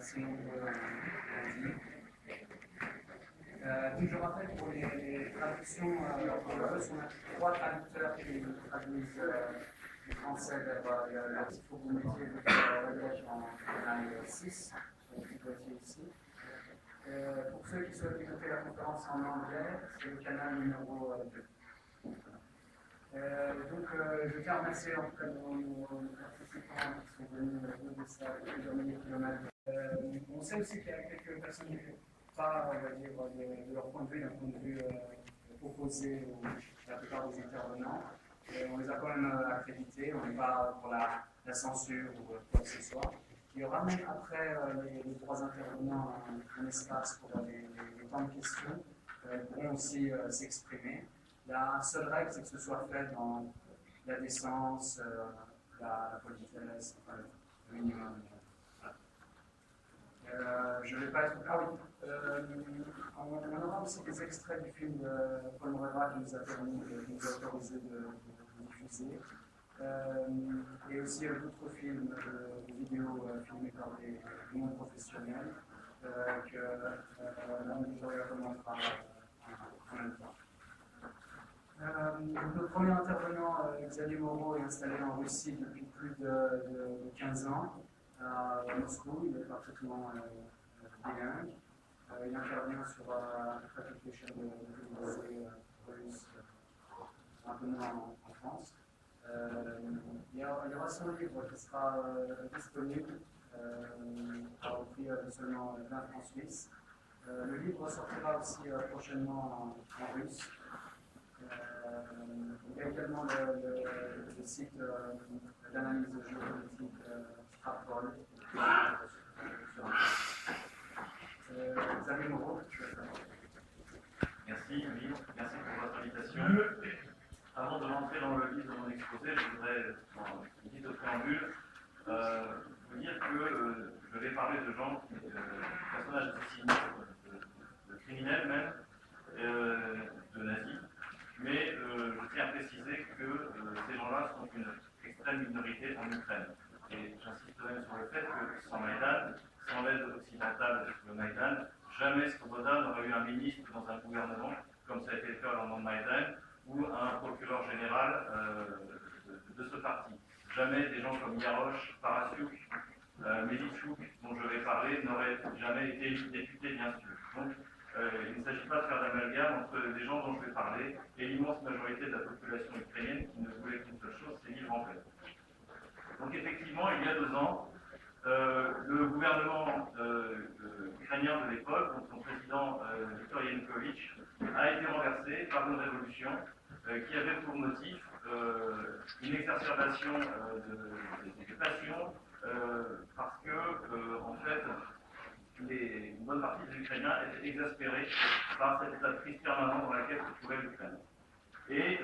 Simon Andy. Donc je rappelle pour les traductions, on a 3 traducteurs qui traduisent du français vers il faut que vous mettiez le langage en canal 6, sur le boîtier ici. Pour ceux qui souhaitent écouter la conférence en anglais, c'est le canal numéro 2. Donc, je tiens à remercier en tout cas nos participants qui sont venus de ça plusieurs milliers de kilomètres. On sait aussi qu'il y a quelques personnes qui ne font pas, on va dire, de leur point de vue, d'un point de vue opposé à la plupart des intervenants. On les a quand même accrédités, on n'est pas pour la censure ou quoi que ce soit. Il y aura même après les 3 intervenants un espace pour les temps de questions. Ils pourront aussi s'exprimer. La seule règle, c'est que ce soit fait dans la décence, la politesse, enfin, le minimum. Je ne vais pas être. Ah oui, on aura aussi des extraits du film de Paul Moreira qui nous a permis de nous autoriser de diffuser. Et aussi d'autres films de vidéos filmés par des non-professionnels que l'auditoire commentera en même temps. Notre premier intervenant, Xavier Moreau, est installé en Russie depuis plus de 15 ans, à Moscou. Il est parfaitement bilingue. Il intervient sur quelques chaînes de télévision russes, un peu moins en France. Il y aura son livre qui sera disponible au prix de seulement 20 francs suisses. Le livre sortira aussi prochainement en russe. Il y a également le site d'analyse géopolitique Strapol. Xavier Moreau, je vais Merci, Louis. Merci pour votre invitation. Avant de rentrer dans le livre de mon exposé, je voudrais, en guise de préambule, vous dire que je vais parler de gens, personnages assassinés, de criminels même, de nazis. Mais je tiens à préciser que ces gens-là sont une extrême minorité en Ukraine. Et j'insiste même sur le fait que sans Maïdan, sans l'aide occidentale de Maïdan, jamais Svoboda n'aurait eu un ministre dans un gouvernement, comme ça a été le cas au lendemain de Maïdan, ou un procureur général de ce parti. Jamais des gens comme Yarosh, Parasiuk, Medichuk, dont je vais parler, n'auraient jamais été députés, bien sûr. Donc, il ne s'agit pas de faire d'amalgame entre les gens dont je vais parler et l'immense majorité de la population ukrainienne qui ne voulait qu'une seule chose, c'est vivre en paix. Donc effectivement, il y a 2 ans, le gouvernement ukrainien de l'époque, donc son président Viktor Yanukovych, a été renversé par une révolution qui avait pour motif une exacerbation des passions parce que, en fait, une bonne partie des Ukrainiens étaient exaspérés par cet état de crise permanent dans laquelle se trouvait l'Ukraine. Et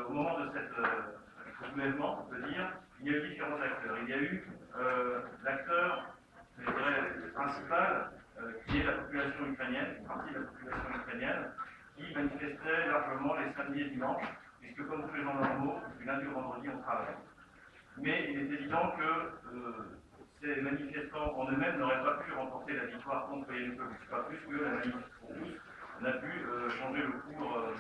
au moment de ce soulèvement, on peut dire, il y a eu différents acteurs. Il y a eu l'acteur, je dirais, principal, qui est la population ukrainienne, une partie de la population ukrainienne, qui manifestait largement les samedis et dimanches, puisque comme tous les gens normaux, du lundi au vendredi, on travaille. Mais il est évident que ces manifestants en eux-mêmes n'auraient pas pu remporter la victoire contre Yanukovych, pas plus que la manif pour tous n'a pu changer le cours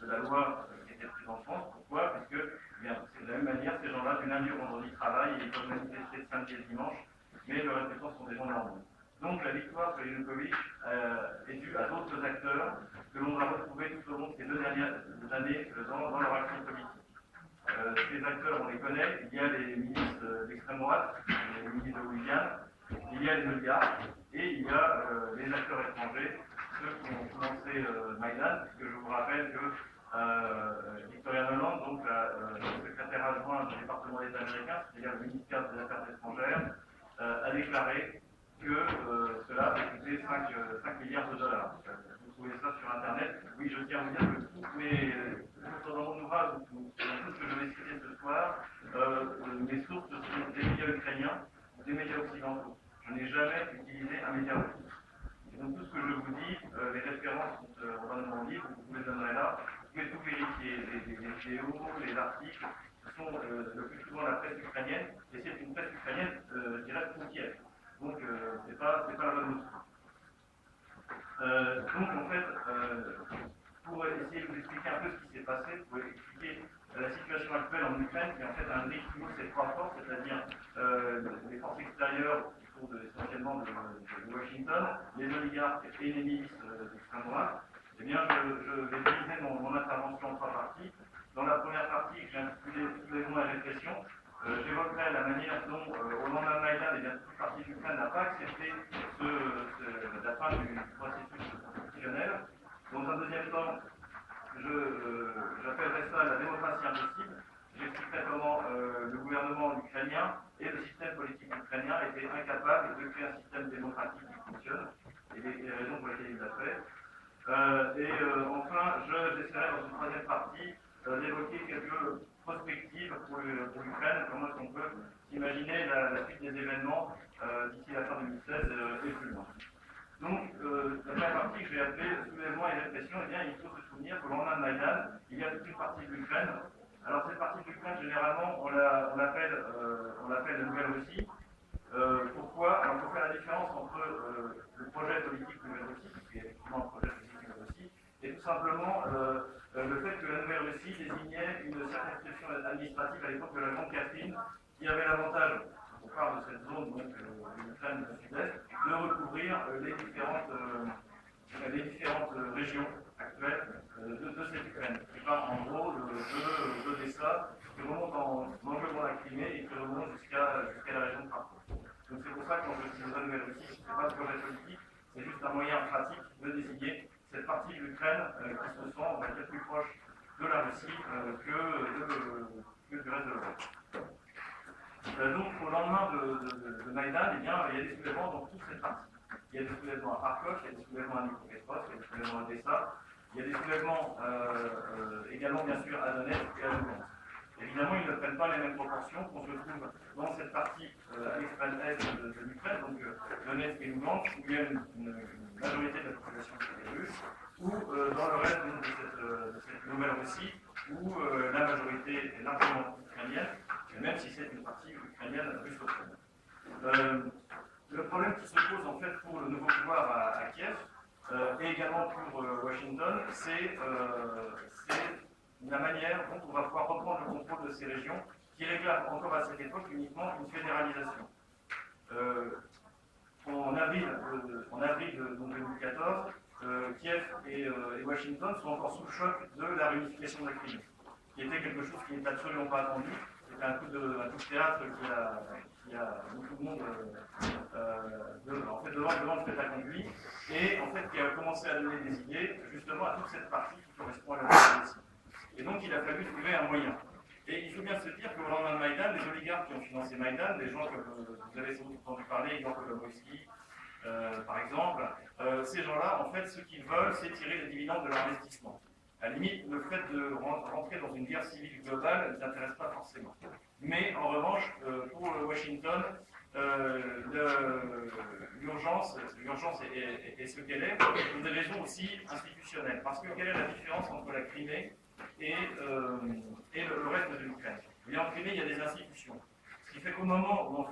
de la loi qui était prise en France. Pourquoi? Puisque c'est de la même manière, ces gens-là, du lundi au vendredi, travaillent et ils peuvent manifester le samedi et le dimanche, mais le reste du temps sont des gens normaux. Donc la victoire sur Yanukovych est due à d'autres acteurs que l'on va retrouver tout au long de ces 2 dernières années dans leur action politique. Ces acteurs, on les connaît. Il y a les ministres d'extrême droite, les ministres de Ouligan, il y a les oligarques, et il y a les acteurs étrangers, ceux qui ont commencé Maïdan, puisque je vous rappelle que Victoria Nuland, donc la secrétaire adjointe du département d'État américain, c'est-à-dire le ministère des Affaires étrangères, a déclaré que cela avait coûté 5 milliards de dollars. Vous trouvez ça sur Internet. Oui, je tiens à vous dire que dans mon ouvrage, dans tout ce que je vais citer ce soir, mes sources sont des médias ukrainiens, des médias occidentaux. Je n'ai jamais utilisé un média russe. Et donc tout ce que je vous dis, les références sont dans mon livre, vous les donnerez là. Vous pouvez tout vérifier, les vidéos, les articles, ce sont le plus souvent la presse ukrainienne, et c'est une presse ukrainienne, je dirais, trois forces, c'est-à-dire les forces extérieures essentiellement de Washington, les oligarques et les milices d'extrême droite, eh bien, je vais diviser mon intervention en trois parties. Dans la première partie, que j'ai intitulée Soulèvement et répression, j'évoquerai la manière dont, au lendemain de Maïdan, eh bien, toute partie d'Ukraine n'a pas accepté la fin du processus constitutionnel. Dans un deuxième temps, j'appellerai ça la démocratie impossible. J'expliquerai comment le gouvernement ukrainien et le système politique ukrainien étaient incapables de créer un système démocratique qui fonctionne et les raisons pour lesquelles il l'a fait. Enfin, j'essaierai dans une troisième partie d'évoquer quelques perspectives pour l'Ukraine, comment est-ce qu'on peut imaginer la suite des événements d'ici la fin 2016 et plus loin. Donc, la première partie que je vais appeler soulèvement et répression, eh bien, il faut se souvenir qu'au lendemain de Maïdan, il y a toute une partie de l'Ukraine. Alors, cette partie de l'Ukraine, généralement, on l'appelle la Nouvelle-Russie. Pourquoi? Alors, il faut faire la différence entre le projet politique Nouvelle-Russie, qui est effectivement un projet politique Nouvelle-Russie, et tout simplement le fait que la Nouvelle-Russie désignait une circonscription administrative à l'époque de la Grande Catherine, qui avait l'avantage, on parle de cette zone, donc de l'Ukraine du sud-est, de recouvrir les différentes régions actuelles de cette Ukraine, qui part en gros de l'Odessa, qui remonte en englobant la Crimée et qui remonte jusqu'à la région de Kharkov. Donc c'est pour ça que quand je dis la Nouvelle-Russie, ce n'est pas un projet politique, c'est juste un moyen pratique de désigner cette partie de l'Ukraine qui se sent, on va dire, plus proche de la Russie que du reste de l'Europe. Donc au lendemain de Maïdan, eh bien, il y a des soulèvements dans toute cette partie. Il y a des soulèvements à Kharkov, il y a des soulèvements à Dnipropetrovsk, il y a des soulèvements à Odessa, il y a des soulèvements également bien sûr à Donetsk et à Lugansk. Évidemment, ils ne prennent pas les mêmes proportions qu'on se trouve dans cette partie à l'extrême est de l'Ukraine, donc Donetsk et Lugansk, où il y a une majorité de la population qui est russe, ou dans le reste de cette Nouvelle-Russie, où la majorité est largement ukrainienne, même si c'est une partie ukrainienne russo-ukrainienne. Le problème qui se pose en fait pour le nouveau pouvoir à Kiev, et également pour Washington, c'est la manière dont on va pouvoir reprendre le contrôle de ces régions, qui réclament encore à cette époque uniquement une fédéralisation. En avril 2014, Kiev et Washington sont encore sous le choc de la réunification de la Crimée, qui était quelque chose qui n'est absolument pas attendu. C'était un coup de théâtre qui a beaucoup de monde devant le fait accompli, et en fait qui a commencé à donner des idées justement à toute cette partie qui correspond à la Russie. Et donc il a fallu trouver un moyen. Et il faut bien se dire qu'au lendemain de Maïdan, les oligarques qui ont financé Maïdan, des gens que vous avez sans doute entendu parler, Igor Kolomoïski, par exemple, ces gens-là, en fait, ce qu'ils veulent, c'est tirer les dividendes de leur investissement. À la limite, le fait de rentrer dans une guerre civile globale ne l'intéresse pas forcément. Mais en revanche, pour Washington, l'urgence est ce qu'elle est, pour des raisons aussi institutionnelles. Parce que quelle est la différence entre la Crimée et le reste de l'Ukraine? Et en Crimée, il y a des institutions. Ce qui fait qu'au moment où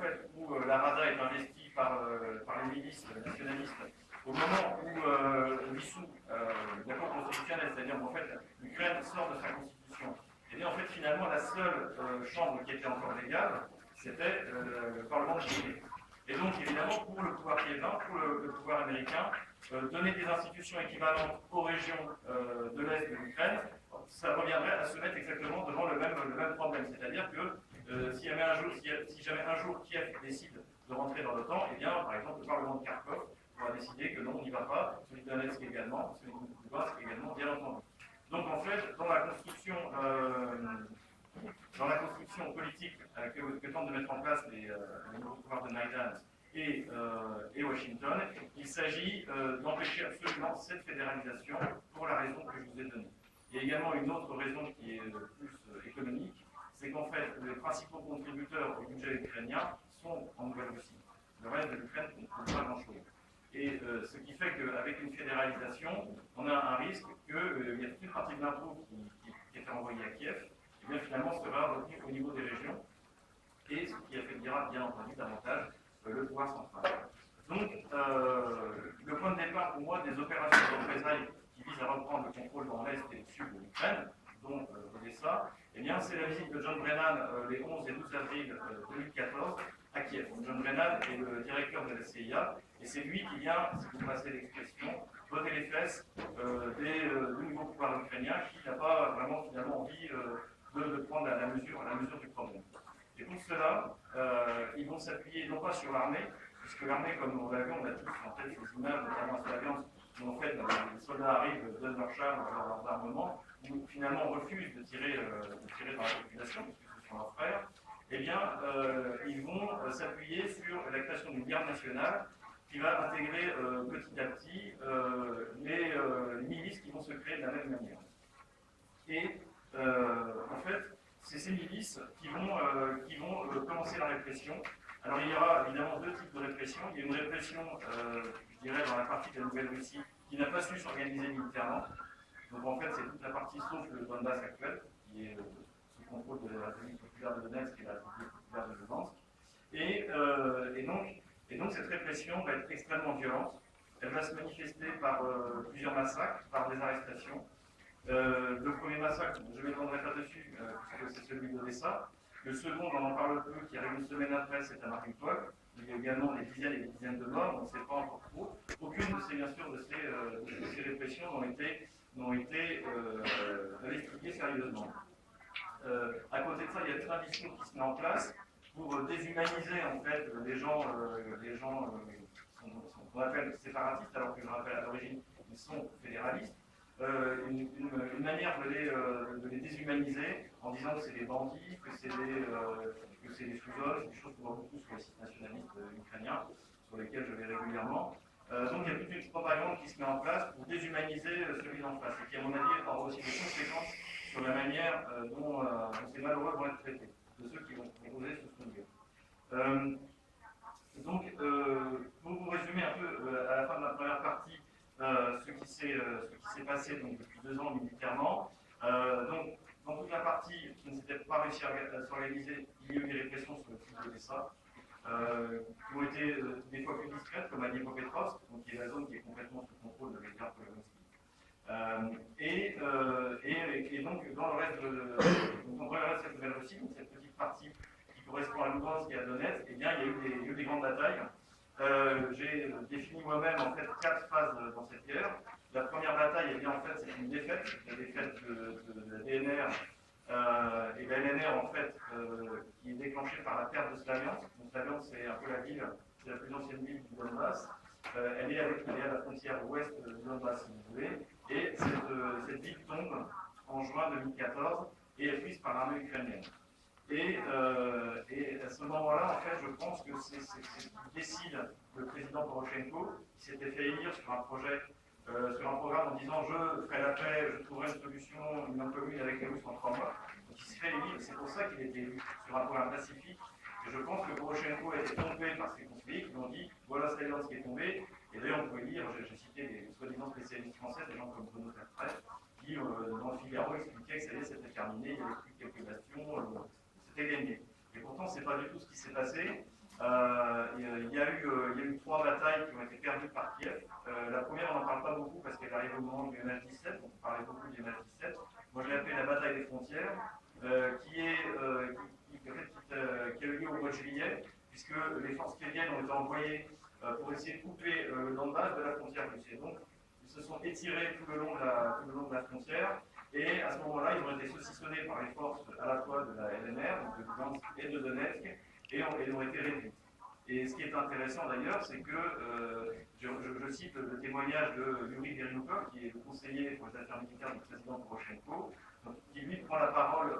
la Rada est investie par les milices nationalistes, au moment où l'issue d'accord constitutionnel, c'est-à-dire qu'en fait l'Ukraine sort de sa constitution, et bien en fait finalement la seule chambre qui était encore légale, c'était le Parlement de Crimée. Et donc évidemment pour le pouvoir kievan, pour le pouvoir américain, donner des institutions équivalentes aux régions de l'Est de l'Ukraine, ça reviendrait à se mettre exactement devant le même problème. C'est-à-dire que si jamais un jour Kiev décide de rentrer dans l'OTAN, eh bien par exemple le Parlement de Kharkov pourra décider que non, on n'y va pas, celui de Donetsk également, celui de Lugansk également, bien entendu. Donc en fait, dans la construction politique que tentent de mettre en place les nouveaux pouvoirs de Maïdan et Washington, il s'agit d'empêcher absolument cette fédéralisation pour la raison que je vous ai donnée. Il y a également une autre raison qui est plus économique, c'est qu'en fait, les principaux contributeurs au budget ukrainien sont en Nouvelle-Russie. Le reste de l'Ukraine ne trouve pas grand-chose. Et ce qui fait qu'avec une fédéralisation, on a un risque qu'il y a toute une partie de l'impôt qui est envoyée à Kiev, et bien finalement sera retenu au niveau des régions, et ce qui affaiblira bien entendu davantage le pouvoir central. Donc, le point de départ pour moi des opérations de représailles qui visent à reprendre le contrôle dans l'Est et le Sud de l'Ukraine, dont Odessa, eh bien, c'est la visite de John Brennan les 11 et 12 avril 2014 à Kiev. John Brennan est le directeur de la CIA, et c'est lui qui vient, si vous passez l'expression, botter les fesses du nouveau pouvoir ukrainien qui n'a pas vraiment finalement envie de prendre la mesure du problème. Et pour cela, ils vont s'appuyer non pas sur l'armée, puisque l'armée, comme on l'a vu, on a tous en tête ces images, notamment sur l'Alliance, où en fait les soldats arrivent, donnent leur char, leurs armements, ou finalement refusent de tirer dans la population, puisque ce sont leurs frères. Eh bien, ils vont s'appuyer sur la création d'une garde nationale qui va intégrer petit à petit les milices qui vont se créer de la même manière. Et en fait, c'est ces milices qui vont commencer la répression. Alors il y aura évidemment deux types de répression. Il y a une répression, je dirais, dans la partie de la Nouvelle-Russie qui n'a pas su s'organiser militairement. Donc en fait, c'est toute la partie sauf le Donbass actuel, qui est sous contrôle de la République populaire de Donetsk et de la République populaire de Lugansk. Et donc cette répression va être extrêmement violente. Elle va se manifester par plusieurs massacres, par des arrestations. Le premier massacre, je ne m'étendrai pas dessus, puisque c'est celui d'Odessa. Le second, on en parle peu, qui arrive une semaine après, c'est à Mariupol. Il y a également des dizaines et des dizaines de morts, on ne sait pas encore trop. Aucune de ces, bien sûr, de ces répressions n'ont été expliquées sérieusement. À côté de ça, il y a tout un discours qui se met en place pour déshumaniser en fait les gens qu'on appelle séparatistes, alors que je rappelle à l'origine, ils sont fédéralistes. Une manière de les déshumaniser en disant que c'est des bandits, que c'est des sous-hommes, des choses qu'on voit beaucoup sur les sites nationalistes ukrainiens, sur lesquels je vais régulièrement. Donc il y a toute une propagande qui se met en place pour déshumaniser celui d'en face, et qui, à mon avis, aura aussi des conséquences sur la manière dont ces malheureux vont être traités, de ceux qui vont poser ce qu'on dit. Donc, pour vous résumer un peu à la fin de la première partie, ce qui s'est passé donc, depuis 2 ans militairement. Donc, dans toute la partie qui ne s'était pas réussi à s'organiser, il y a eu des répressions sur le site d'Odessa, qui ont été des fois plus discrètes, comme à Dnipropetrovsk, qui est la zone qui est complètement sous contrôle de l'État Polonski. Et donc, dans le reste de cette Nouvelle-Russie, cette petite partie qui correspond à Lugansk et à Donetsk, eh bien, il y a eu des grandes batailles. J'ai défini moi-même en fait 4 phases dans cette guerre. La première bataille, eh bien, en fait, c'est une défaite, la défaite de la DNR et de la LNR en fait, qui est déclenchée par la perte de Slaviansk. Donc Slaviansk, c'est un peu la ville, c'est la plus ancienne ville du Donbass. Elle est à la frontière ouest du Donbass, si vous voulez. Et cette ville tombe en juin 2014 et est prise par l'armée ukrainienne. Et à ce moment-là, en fait, je pense que c'est ce qui décide le président Poroshenko, qui s'était fait élire sur un programme en disant je ferai la paix, je trouverai une solution, une commune avec les Russes en 3 mois. Donc il s'est fait élire, c'est pour ça qu'il a été élu sur un programme pacifique. Et je pense que Poroshenko a été trompé par ses conseillers qui lui ont dit voilà Slaviansk qui est tombé. Et d'ailleurs, on pouvait lire, j'ai cité des soi-disant spécialistes français, des gens comme Bruno Fertret, qui dans le Figaro expliquaient que ça y est, c'était terminé, il n'y avait plus que quelques bastions. Gagné. Et pourtant, ce n'est pas du tout ce qui s'est passé. Il y a eu 3 batailles qui ont été perdues par Kiev. La première, on n'en parle pas beaucoup parce qu'elle arrive au moment du MH17, donc on parlait beaucoup du MH17. Moi, je l'ai appelée la bataille des frontières, qui a eu lieu au mois de juillet, puisque les forces kieviennes ont été envoyées pour essayer de couper le Donbass de la frontière russe. Et donc, ils se sont étirés tout le long de la frontière. Et à ce moment-là, ils ont été saucissonnés par les forces à la fois de la LNR, donc de Lugansk et de Donetsk, et ont été réduits. Et ce qui est intéressant d'ailleurs, c'est que, je cite le témoignage de Yuri Verinoukov, qui est le conseiller pour les affaires militaires du président Poroshenko, qui lui prend la parole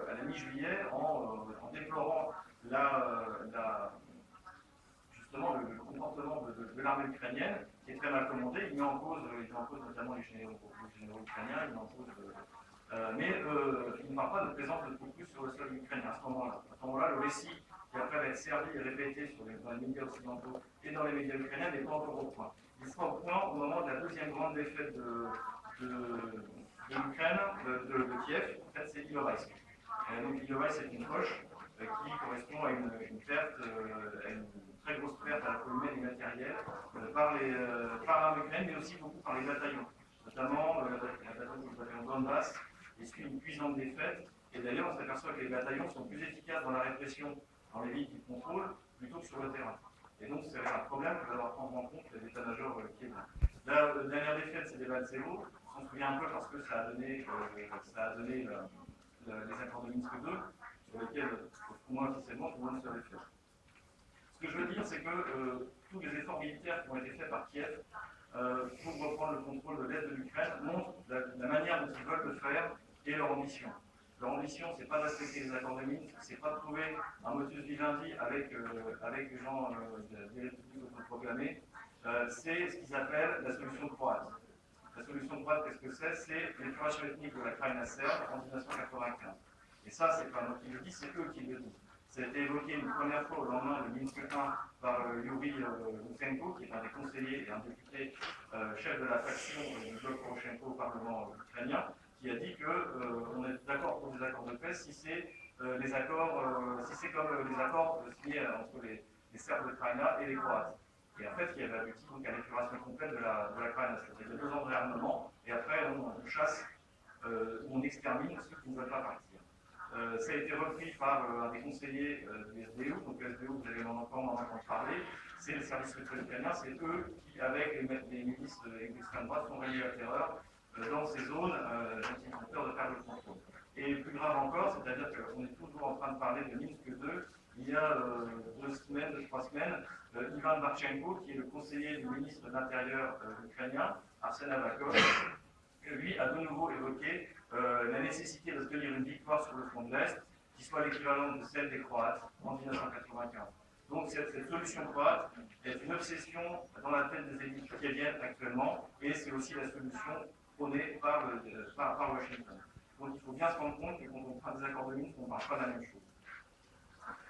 à la mi-juillet en déplorant justement le comportement de l'armée ukrainienne, qui est très mal commandé. Il met en cause notamment les généraux ukrainiens, mais il ne parle pas de présence de troupes russes sur le sol ukrainien à ce moment-là. À ce moment-là, le récit qui après va être servi et répété dans les médias occidentaux et dans les médias ukrainiens n'est pas encore au point. Il sera au point au moment de la deuxième grande défaite de l'Ukraine, de Kiev, en fait c'est Ilovaisk. Donc Ilovaisk c'est une poche qui correspond à une perte, à une très grosse perte à la fois humaine et matérielle par l'armée ukrainienne, mais aussi beaucoup par les bataillons, notamment le bataillon Donbass suit une cuisante défaite. Et d'ailleurs, on s'aperçoit que les bataillons sont plus efficaces dans la répression, dans les villes qu'ils contrôlent, plutôt que sur le terrain. Et donc, c'est un problème que va prendre en compte l'état-major qui est là. La dernière défaite, c'est des Baltzevo. On se souvient un peu parce que ça a donné les accords de Minsk II, sur lesquels, pour moi, officiellement, tout le monde se réfère. Ce que je veux dire, c'est que tous les efforts militaires qui ont été faits par Kiev pour reprendre le contrôle de l'Est de l'Ukraine montrent la manière dont ils veulent le faire et leur ambition. Leur ambition, c'est pas de respecter les accords de Minsk, c'est pas de trouver un modus vivendi avec les gens des républiques autoproclamées, c'est ce qu'ils appellent la solution croate. La solution croate, qu'est-ce que c'est? C'est l'épuration ethnique de la Krajina serbe en 1995. Et ça, c'est pas moi qui le dis, c'est eux qui le disent. Ça a été évoqué une première fois au lendemain de Minsk I par Yuri Lutsenko, qui est un des conseillers et un député chef de la faction du bloc Poroshenko au Parlement ukrainien, qui a dit qu'on est d'accord pour des accords de paix si c'est les accords, si c'est comme les accords signés entre les Serbes de Krajina et les Croates. Et en fait, il y avait abouti donc à l'épuration complète de la Krajina. C'était 2 ans de réarmement, et après on chasse, on extermine ceux qui ne veulent pas partir. Ça a été repris par un des conseillers du SBU, donc le SBU, vous allez encore m'en entendre parler, c'est le service secret ukrainien, c'est eux qui, avec les milices d'extrême droite, sont réunis à la terreur dans ces zones dont ils ont peur de perdre le contrôle. Et plus grave encore, c'est-à-dire qu'on est toujours en train de parler de Minsk II, il y a 3 semaines, Ivan Marchenko, qui est le conseiller du ministre de l'Intérieur ukrainien, Arsène Avakov, lui a de nouveau évoqué la nécessité d'obtenir une victoire sur le front de l'Est qui soit l'équivalent de celle des Croates en 1995. Donc cette solution croate est une obsession dans la tête des élites kieviennes actuellement, et c'est aussi la solution prônée par Washington. Donc il faut bien se rendre compte que quand on prend des accords de Minsk, on ne parle pas de la même chose.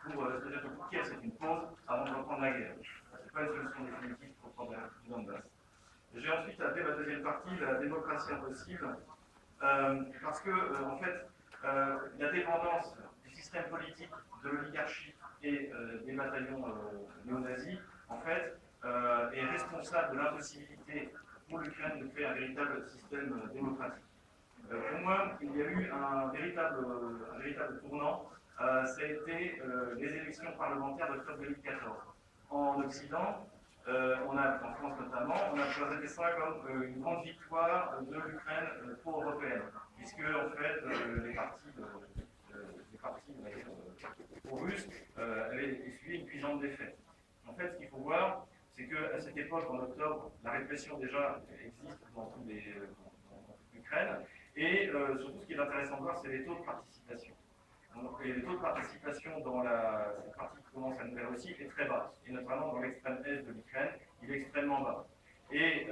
C'est-à-dire que pour Kiev, c'est une pause avant de reprendre la guerre. Ce n'est pas une solution définitive pour le problème du Donbass. J'ai ensuite appelé ma deuxième partie la démocratie impossible, parce que, en fait, la dépendance du système politique, de l'oligarchie et des bataillons néo-nazis, en fait, est responsable de l'impossibilité pour l'Ukraine de créer un véritable système démocratique. Pour moi, il y a eu un véritable tournant, ça a été les élections parlementaires d'octobre 2014. En Occident, en France notamment, on a présenté ça comme une grande victoire de l'Ukraine pro-européenne, puisque en fait les partis pro-russes avaient essuyé une cuisante défaite. En fait, ce qu'il faut voir, c'est qu'à cette époque, en octobre, la répression déjà existe dans toute l'Ukraine, et surtout ce qui est intéressant de voir, c'est les taux de participation. Donc, les taux de participation dans cette partie qui commence à Nouvelle-Russie est très bas, et notamment dans l'extrême est de l'Ukraine, il est extrêmement bas. Et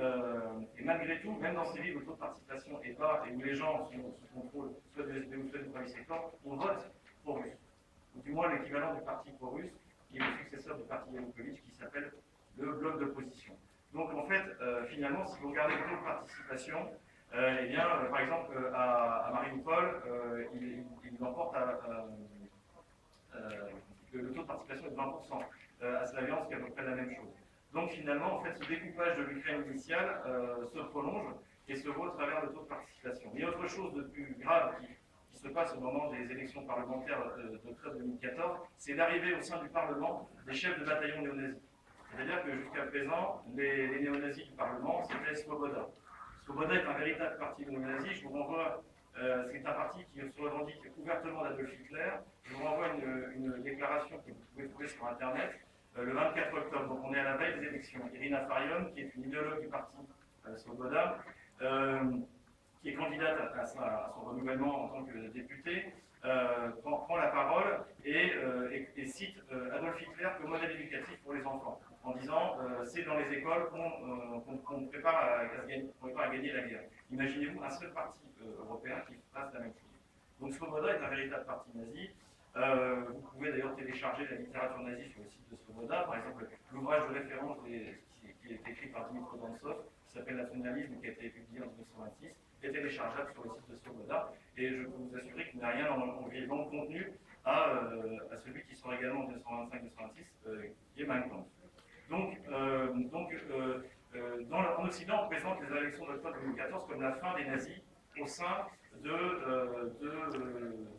malgré tout, même dans ces villes où le taux de participation est bas et où les gens sont sous contrôle soit du SBU ou soit du premier secteur, on vote pro-russe. Ou du moins l'équivalent du parti pro-russe, qui est le successeur du parti Yanukovych, qui s'appelle le bloc d'opposition. Donc en fait, finalement, si vous regardez le taux de participation, eh bien, par exemple, à Mariupol, il emporte le taux de participation est de 20%. À Slaviansk, c'est à peu près la même chose. Donc finalement, en fait, ce découpage de l'Ukraine initiale se prolonge et se voit à travers le taux de participation. Il y a autre chose de plus grave qui se passe au moment des élections parlementaires d'octobre 2014, c'est l'arrivée au sein du Parlement des chefs de bataillon néo-nazis. C'est-à-dire que jusqu'à présent, les néo-nazis du Parlement, c'était Svoboda. Svoboda est un véritable parti néo-nazi. Je vous renvoie, c'est un parti qui se revendique ouvertement d'Adolf Hitler. Je vous renvoie une déclaration que vous pouvez trouver sur Internet le 24 octobre. Donc on est à la veille des élections. Irina Farion, qui est une idéologue du parti Svoboda, qui est candidate à son renouvellement en tant que députée, prend la parole et cite Adolf Hitler comme modèle éducatif pour les enfants, en disant c'est dans les écoles qu'on prépare à gagner la guerre. Imaginez-vous un seul parti européen qui fasse la même chose. Donc Svoboda est un véritable parti nazi. Vous pouvez d'ailleurs télécharger la littérature nazie sur le site de Svoboda. Par exemple, l'ouvrage de référence qui est écrit par Dmitro Dantsev, qui s'appelle Nationalisme, qui a été publié en 1926, est téléchargeable sur le site de Svoboda. Et je peux vous assurer qu'il n'y a rien dans le contenu à celui qui sort également en 1925-1926, qui est Mein Kampf. Donc, en Occident, on présente les élections d'octobre 2014 comme la fin des nazis au sein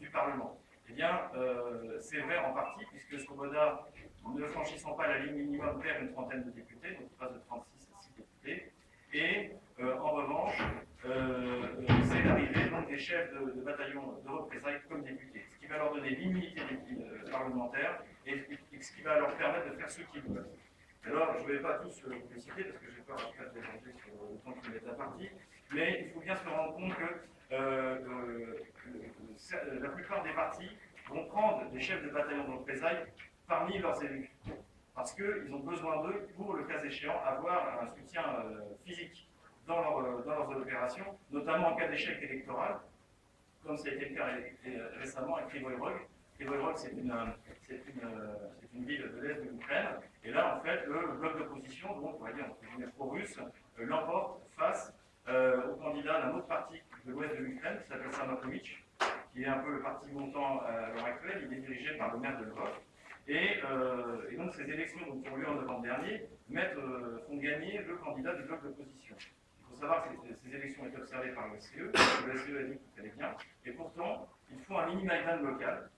du Parlement. Eh bien, c'est vrai en partie, puisque Swoboda, ne franchissant pas la ligne minimum, perd une trentaine de députés, donc il passe de 36 à 6 députés. Et en revanche, c'est l'arrivée donc des chefs de bataillon de représailles comme députés, ce qui va leur donner l'immunité parlementaire et ce qui va leur permettre de faire ce qu'ils veulent. Alors, je ne vais pas tous les citer parce que j'ai peur après de déranger sur le temps qui m'est imparti, mais il faut bien se rendre compte que la plupart des partis vont prendre des chefs de bataillon de représailles parmi leurs élus, parce qu'ils ont besoin d'eux pour, le cas échéant, avoir un soutien physique dans leurs opérations, notamment en cas d'échec électoral, comme ça a été le cas récemment avec Krivoï-Rog. Krivoï-Rog, c'est une ville de l'Est de l'Ukraine, et là, en fait, le bloc d'opposition, donc, on va dire, entre guillemets, pro-russe, l'emporte face au candidat d'un autre parti de l'Ouest de l'Ukraine, qui s'appelle Samarkovitch, qui est un peu le parti montant à l'heure actuelle. Il est dirigé par le maire de Lvov. Et donc, ces élections donc, qui ont lieu en novembre dernier font gagner le candidat du bloc d'opposition. Il faut savoir que ces élections ont été observées par l'OSCE. L'OSCE a dit qu'il allait bien. Et pourtant, ils font un mini-Maïdan local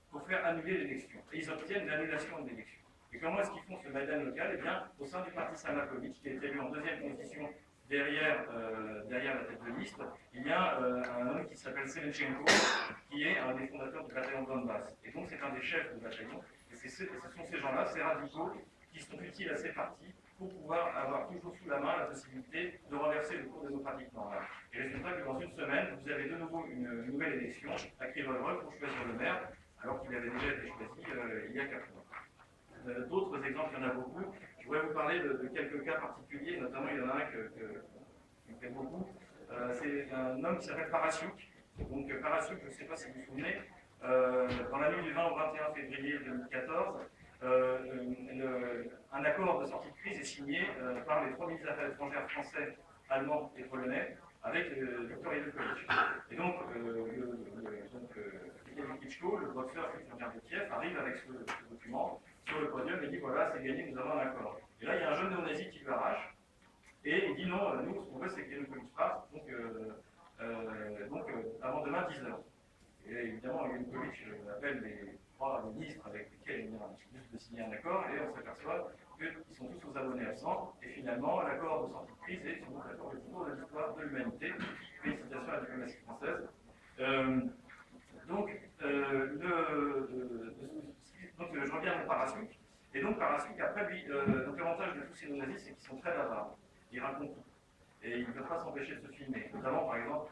pour faire annuler l'élection. Et ils obtiennent l'annulation de l'élection. Et comment est-ce qu'ils font ce Maïdan local? Eh bien, au sein du parti Samarkovitch, qui est élu en deuxième position derrière la tête de liste, il y a un homme qui s'appelle Selenchenko, qui est un des fondateurs du bataillon de Donbass. Et donc, c'est un des chefs du bataillon. Et ce sont ces gens-là, ces radicaux, qui sont utiles à ces partis pour pouvoir avoir toujours sous la main la possibilité de renverser le cours démocratique normal. Et résultat que dans une semaine, vous avez de nouveau une nouvelle élection à Krivoï-Rog pour choisir le maire, alors qu'il avait déjà été choisi il y a 4 mois. D'autres exemples, il y en a beaucoup. Je voudrais vous parler de quelques cas particuliers, notamment il y en a un qui me fait beaucoup. C'est un homme qui s'appelle Parasyuk. Donc Parasyuk, je ne sais pas si vous vous souvenez, dans la nuit du 20 au 21 février 2014, un accord de sortie de crise est signé par les 3 ministres des Affaires étrangères français, allemands et polonais avec Viktor Yanukovych. Et donc, Mikhail Klitschko, le boxeur futur maire de Kiev, arrive avec ce document sur le podium et dit voilà, c'est gagné, nous avons un accord. Et là, il y a un jeune néo-nazi qui lui arrache et il dit non, nous, ce qu'on veut, c'est que Yanukovych parte, donc avant demain, 19h. Et évidemment, Yanukovych appelle les 3 ministres avec lesquels il vient juste de signer un accord, et on s'aperçoit qu'ils sont tous aux abonnés absents, et finalement, l'accord de sortie de crise est sans doute l'accord le plus court de l'histoire de l'humanité. Félicitations à la diplomatie française. Donc, je reviens à mon Parasyuk. Et donc, Parasyuk, après lui, donc l'avantage de tous ces néo-nazis, c'est qu'ils sont très bavards. Ils racontent tout. Et ils ne peuvent pas s'empêcher de se filmer. Notamment, par exemple,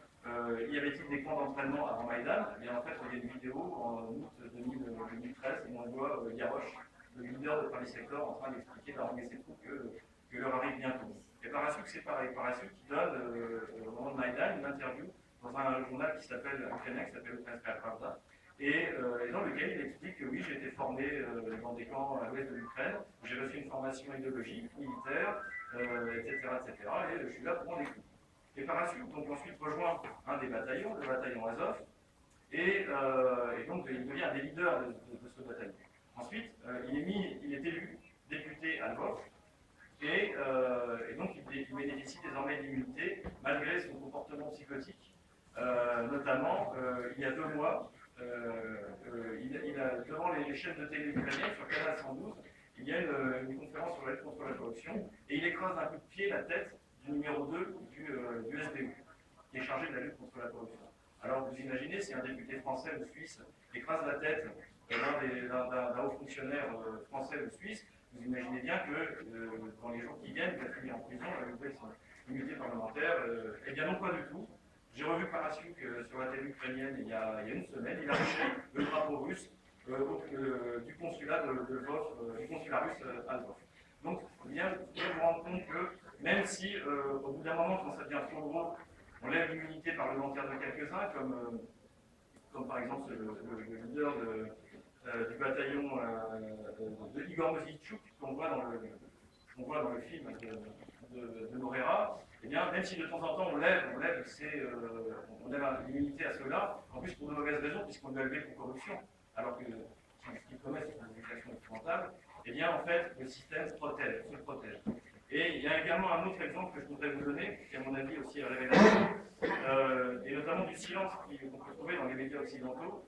y avait-il des camps d'entraînement avant Maïdan? Eh bien, en fait, il y a une vidéo en août 2013 où on voit Yarosh, le leader de Paris Sector, en train d'expliquer, d'arranger ses troupes que leur arrive bientôt. Et Parasyuk, c'est pareil. Parasyuk qui donne, au moment de Maïdan, une interview dans un journal qui s'appelle ukrainien, qui s'appelle Ukrainska Pravda, et dans lequel il explique que oui, j'ai été formé dans des camps à l'ouest de l'Ukraine, j'ai reçu une formation idéologique, militaire, etc., et je suis là pour prendre des coups. Et Parasyuk donc ensuite rejoint un des bataillons, le bataillon Azov, et donc il devient un des leaders de ce bataillon. Ensuite, il est élu député à Lvov, et donc il bénéficie désormais d'immunité malgré son comportement psychotique. Notamment, il y a 2 mois, devant les chaînes de télé ukrainiennes, sur Canal 112, il y a une conférence sur la lutte contre la corruption, et il écrase d'un coup de pied la tête du numéro 2 du SBU, qui est chargé de la lutte contre la corruption. Alors vous imaginez, si un député français ou suisse écrase la tête d'un haut fonctionnaire français ou suisse, vous imaginez bien que dans les jours qui viennent, il va finir en prison avec son immunité parlementaire. Eh bien non, pas du tout. J'ai revu Parasyuk sur la télé ukrainienne il y a une semaine. Il a reçu le drapeau russe du consulat de Lvov, du consulat russe à Lvov. Donc, bien vous rendre compte que même si, au bout d'un moment, quand ça devient trop gros, on lève l'immunité parlementaire de quelques-uns, comme par exemple le leader du bataillon de Igor Mositchouk, qu'on voit dans le film de Morera, eh bien, même si de temps en temps on lève l'immunité à ceux-là, en plus pour de mauvaises raisons, puisqu'on l'a levé pour corruption, alors que ce qu'ils commettent, c'est une infraction épouvantable, eh bien, en fait, le système se protège. Et il y a également un autre exemple que je voudrais vous donner, qui à mon avis aussi est révélateur, et notamment exemple du silence qu'on peut trouver dans les médias occidentaux.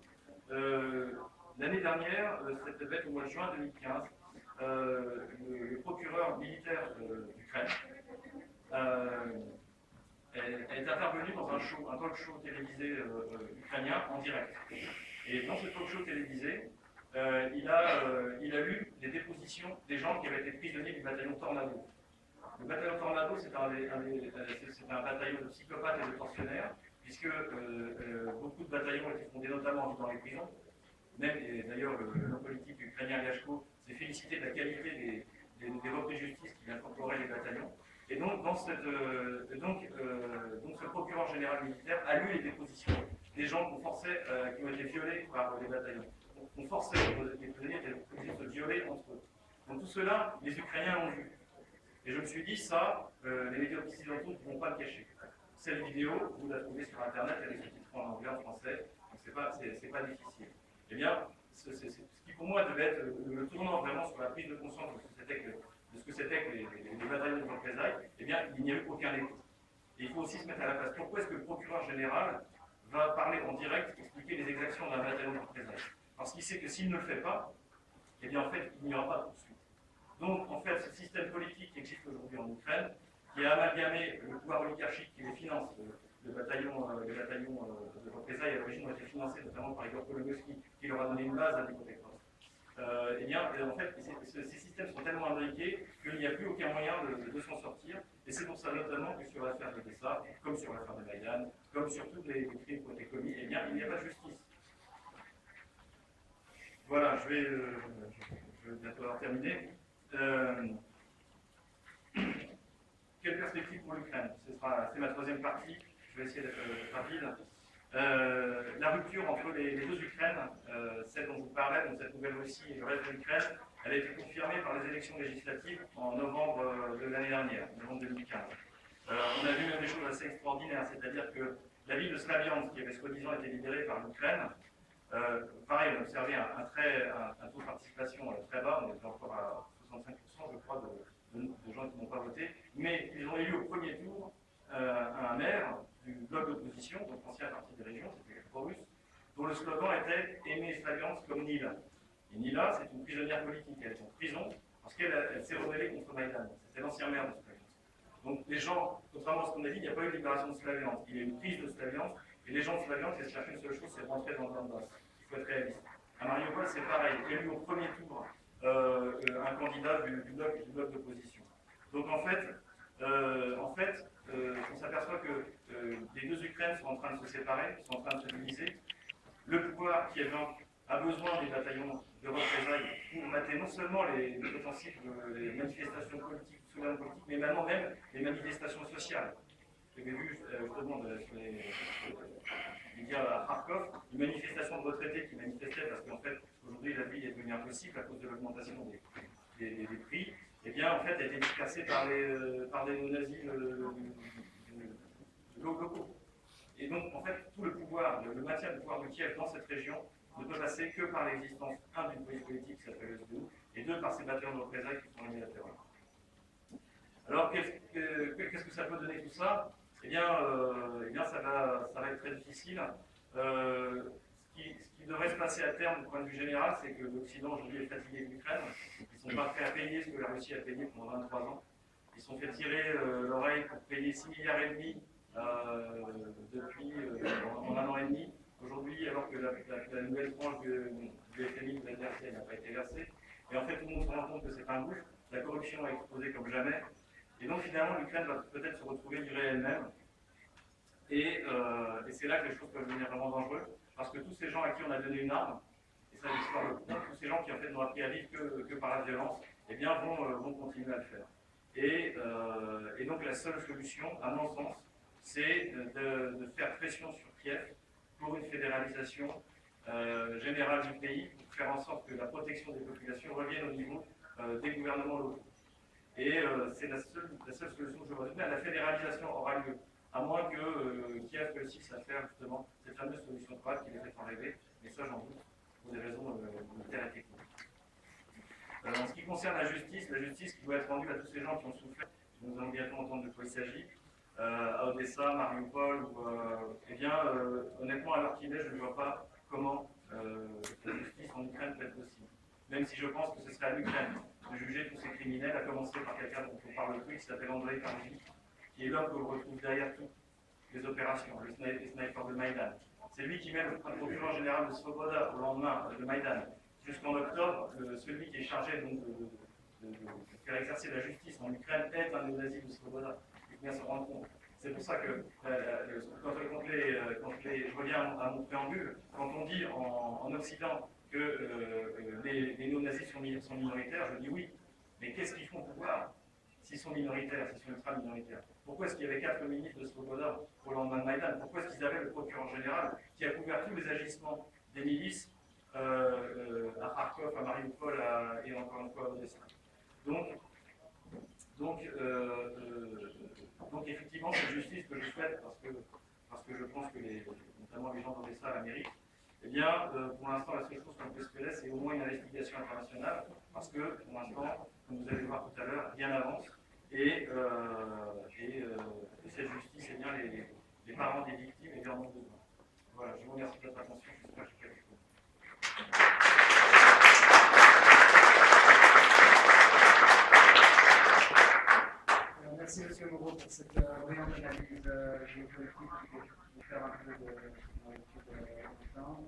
L'année dernière, ça devait être au mois de juin 2015, le procureur militaire d'Ukraine est intervenu dans un talk show télévisé ukrainien en direct. Et dans ce talk show télévisé, il a lu les dépositions des gens qui avaient été prisonniers du bataillon Tornado. Le bataillon Tornado, c'est un bataillon de psychopathes et de tortionnaires, puisque beaucoup de bataillons ont été fondés notamment dans les prisons. Même, d'ailleurs, l'homme politique ukrainien Yashko s'est félicité de la qualité des reprises de justice qui incorporaient les bataillons. Et donc, ce procureur général militaire a lu les dépositions des gens qu'on forçait, qui ont été violés par les bataillons. On forçait les prisonniers de se violer entre eux. Donc tout cela, les Ukrainiens l'ont vu. Et je me suis dit, ça, les médias occidentaux ne vont pas le cacher. Cette vidéo, vous la trouvez sur Internet, elle est sous-titrée en anglais, en français, donc c'est pas difficile. Eh bien, ce qui pour moi devait être le tournant vraiment sur la prise de conscience de ce que c'était que les bataillons de représailles, eh bien, il n'y a eu aucun écho. Et il faut aussi se mettre à la place. Pourquoi est-ce que le procureur général va parler en direct, expliquer les exactions d'un bataillon de représailles? Parce qu'il sait que s'il ne le fait pas, eh bien, en fait, il n'y aura pas de poursuite. Donc, en fait, ce système politique qui existe aujourd'hui en Ukraine, qui a amalgamé le pouvoir oligarchique qui les finance, les bataillons de représailles à l'origine ont été financés notamment par Igor Kolomoïski, qui leur a donné une base à l'époque. Eh bien, en fait, ces systèmes sont tellement imbriqués qu'il n'y a plus aucun moyen de s'en sortir. Et c'est pour ça notamment que sur l'affaire de Odessa, comme sur l'affaire de Maïdan, comme sur tous les crimes qui ont été commis, eh bien, il n'y a pas de justice. Voilà, je vais bientôt avoir terminé. Quelle perspective pour l'Ukraine? C'est ma troisième partie, je vais essayer d'être rapide. La rupture entre les deux Ukraines, celle dont je vous parlais, donc cette nouvelle Russie et le reste de l'Ukraine, elle a été confirmée par les élections législatives en novembre de l'année dernière, novembre 2015. On a vu même des choses assez extraordinaires, c'est-à-dire que la ville de Slaviansk, qui avait soi-disant été libérée par l'Ukraine, pareil, on a observé un taux de participation très bas, on était encore à 65%, je crois, de gens qui n'ont pas voté, mais ils ont élu au premier tour un maire du bloc d'opposition, donc l'ancien parti des régions, c'était pro-russe, dont le slogan était « Aimer Slaviansk comme Nila ». Et Nila, c'est une prisonnière politique, elle est en prison parce qu'elle s'est rebellée contre Maïdan. C'était l'ancien maire de Slaviansk. Donc les gens, contrairement à ce qu'on a dit, il n'y a pas eu de libération de Slaviansk, il y a eu une prise de Slaviansk, et les gens de Slaviansk, ils cherchaient une seule chose, c'est de rentrer dans le Donbass. Il faut être réaliste. À Mariupol, c'est pareil, élu au premier tour un candidat du bloc d'opposition. Donc en fait, on s'aperçoit que les deux Ukraines sont en train de se séparer, sont en train de se diviser. Le pouvoir qui est vaincu a besoin des bataillons de représailles pour mater non seulement les potentiels les manifestations politiques, mais maintenant même les manifestations sociales. J'avais vu justement sur les médias à Kharkov, une manifestation de retraités qui manifestaient parce qu'en fait, aujourd'hui, la vie est devenue impossible à cause de l'augmentation des prix. Eh bien, en fait, a été dispersée par des néo-nazis locaux. Et donc, en fait, tout le pouvoir, le maintien du pouvoir de Kiev dans cette région ne peut passer que par l'existence, un, d'une police politique qui s'appelle le SBU, et deux, par ces bataillons de représailles qui sont unilatérales. Alors, qu'est-ce que ça peut donner tout ça? Eh bien, ça va être très difficile. Ce qui devrait se passer à terme, du point de vue général, c'est que l'Occident aujourd'hui est fatigué de l'Ukraine. Ils ne sont pas prêts à payer ce que la Russie a payé pendant 23 ans. Ils se sont fait tirer l'oreille pour payer 6,5 milliards depuis en un an et demi. Aujourd'hui, alors que la nouvelle tranche du FMI de la n'a pas été versée. Et en fait, tout le monde se rend compte que c'est un gouffre. La corruption a explosé comme jamais. Et donc, finalement, l'Ukraine va peut-être se retrouver livrée elle-même. Et c'est là que les choses peuvent devenir vraiment dangereuses. Parce que tous ces gens à qui on a donné une arme, et ça l'histoire le prouve, tous ces gens qui en fait n'ont appris à vivre que par la violence, eh bien vont continuer à le faire. Et donc la seule solution, à mon sens, c'est de faire pression sur Kiev pour une fédéralisation générale du pays, pour faire en sorte que la protection des populations revienne au niveau des gouvernements locaux. Et c'est la seule solution que je vois. La fédéralisation aura lieu, à moins que Kiev réussisse à faire justement cette fameuse solution de droite qui les fait en rêver, mais ça j'en doute, pour des raisons militaires et techniques. En ce qui concerne la justice qui doit être rendue à tous ces gens qui ont souffert, nous allons bientôt entendre de quoi il s'agit, à Odessa, Mariupol, eh bien, honnêtement, à l'heure qu'il est, je ne vois pas comment la justice en Ukraine peut être possible. Même si je pense que ce serait à l'Ukraine de juger tous ces criminels, à commencer par quelqu'un dont on parle plus, qui s'appelle Andrei Karjik, qui est l'homme que l'on retrouve derrière toutes les opérations, les snipers de Maïdan. C'est lui qui met le procureur général de Svoboda au lendemain de Maïdan. Jusqu'en octobre, celui qui est chargé donc, de faire exercer la justice en Ukraine est un néo-nazi de Svoboda. Il faut bien se rendre compte. C'est pour ça que, je reviens à mon préambule, quand on dit en Occident que les néo-nazis sont minoritaires, je dis oui. Mais qu'est-ce qu'ils font pour pouvoir s'ils sont minoritaires, s'ils sont ultra-minoritaires? Pourquoi est-ce qu'il y avait 4 ministres de Svoboda au lendemain de Maïdan? Pourquoi est-ce qu'ils avaient le procureur général qui a couvert tous les agissements des milices à Kharkov, à Mariupol et encore une fois à Odessa? Donc effectivement, c'est justice que je souhaite parce que je pense que notamment les gens d'Odessa la méritent. Eh bien, pour l'instant, la seule chose qu'on peut espérer, c'est au moins une investigation internationale, parce que pour l'instant, comme vous allez le voir tout à l'heure, rien n'avance. Et cette justice, eh bien, les parents des victimes, eh bien, en ont besoin. Voilà, je vous remercie de votre attention. J'espère que j'ai fait quelque chose. Merci M. Moreau pour cette brillante analyse géopolitique qui peut faire un peu de temps.